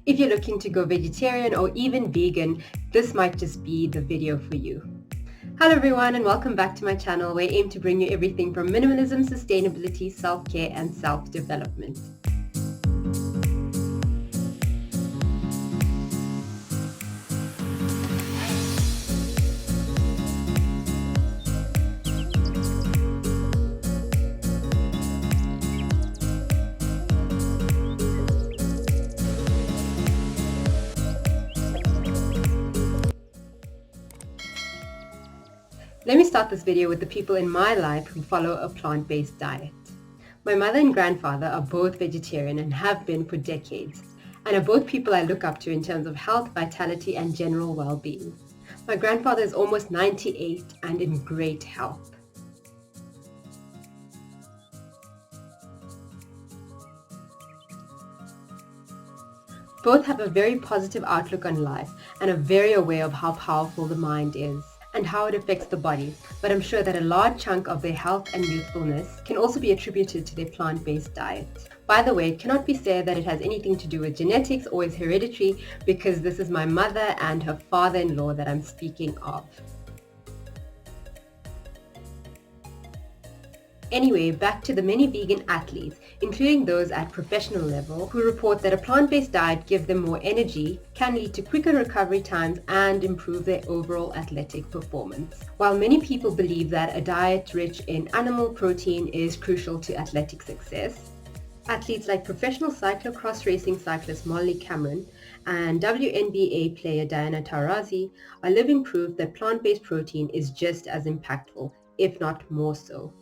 If you're looking to go vegetarian or even vegan, this might just be the video for you. Hello everyone and welcome back to my channel where I aim to bring you everything from minimalism, sustainability, self-care and self-development. Let me start this video with the people in my life who follow a plant-based diet. My mother and grandfather are both vegetarian and have been for decades, and are both people I look up to in terms of health, vitality, and general well-being. My grandfather is almost 98 and in great health. Both have a very positive outlook on life and are very aware of how powerful the mind is and how it affects the body, but I'm sure that a large chunk of their health and youthfulness can also be attributed to their plant-based diet. By the way, it cannot be said that it has anything to do with genetics or is hereditary, because this is my mother and her father-in-law that I'm speaking of. Anyway, back to the many vegan athletes, including those at professional level, who report that a plant-based diet gives them more energy, can lead to quicker recovery times and improve their overall athletic performance. While many people believe that a diet rich in animal protein is crucial to athletic success, athletes like professional cyclocross racing cyclist Molly Cameron and WNBA player Diana Taurasi are living proof that plant-based protein is just as impactful, if not more so.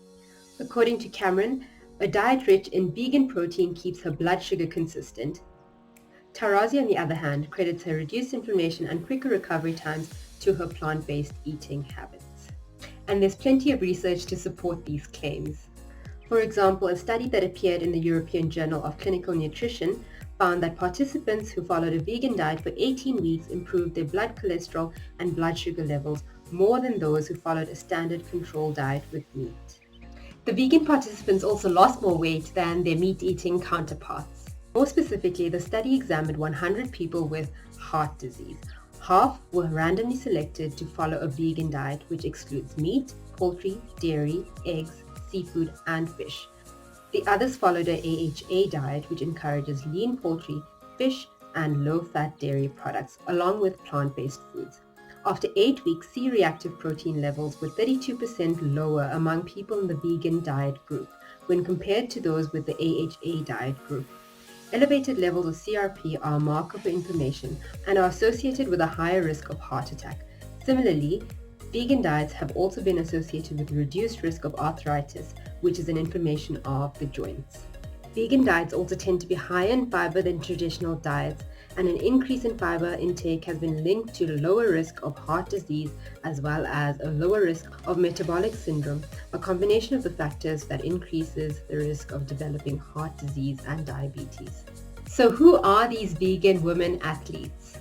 According to Cameron, a diet rich in vegan protein keeps her blood sugar consistent. Taurasi, on the other hand, credits her reduced inflammation and quicker recovery times to her plant-based eating habits. And there's plenty of research to support these claims. For example, a study that appeared in the European Journal of Clinical Nutrition found that participants who followed a vegan diet for 18 weeks improved their blood cholesterol and blood sugar levels more than those who followed a standard control diet with meat. The vegan participants also lost more weight than their meat-eating counterparts. More specifically, the study examined 100 people with heart disease. Half were randomly selected to follow a vegan diet which excludes meat, poultry, dairy, eggs, seafood, and fish. The others followed a AHA diet which encourages lean poultry, fish, and low-fat dairy products, along with plant-based foods. After 8 weeks, C-reactive protein levels were 32% lower among people in the vegan diet group when compared to those with the AHA diet group. Elevated levels of CRP are a marker for inflammation and are associated with a higher risk of heart attack. Similarly, vegan diets have also been associated with a reduced risk of arthritis, which is an inflammation of the joints. Vegan diets also tend to be higher in fiber than traditional diets, and an increase in fiber intake has been linked to a lower risk of heart disease as well as a lower risk of metabolic syndrome, a combination of the factors that increases the risk of developing heart disease and diabetes. So who are these vegan women athletes?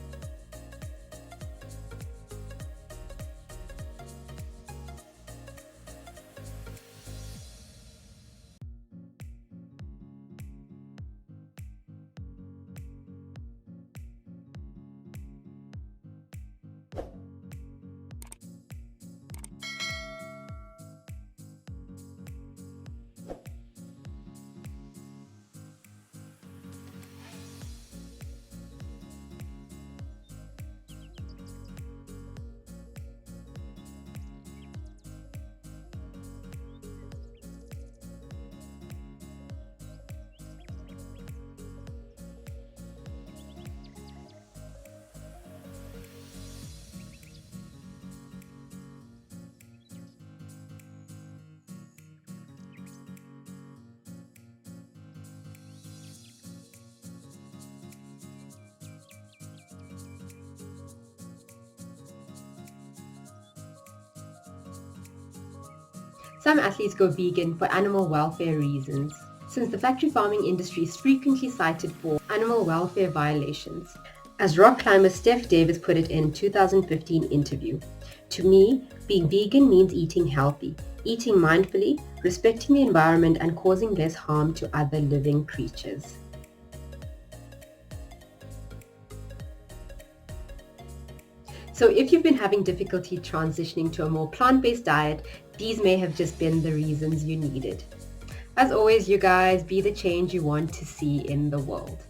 Some athletes go vegan for animal welfare reasons, since the factory farming industry is frequently cited for animal welfare violations. As rock climber Steph Davis put it in a 2015 interview, "To me, being vegan means eating healthy, eating mindfully, respecting the environment and causing less harm to other living creatures." So if you've been having difficulty transitioning to a more plant-based diet, these may have just been the reasons you needed. As always, you guys, be the change you want to see in the world.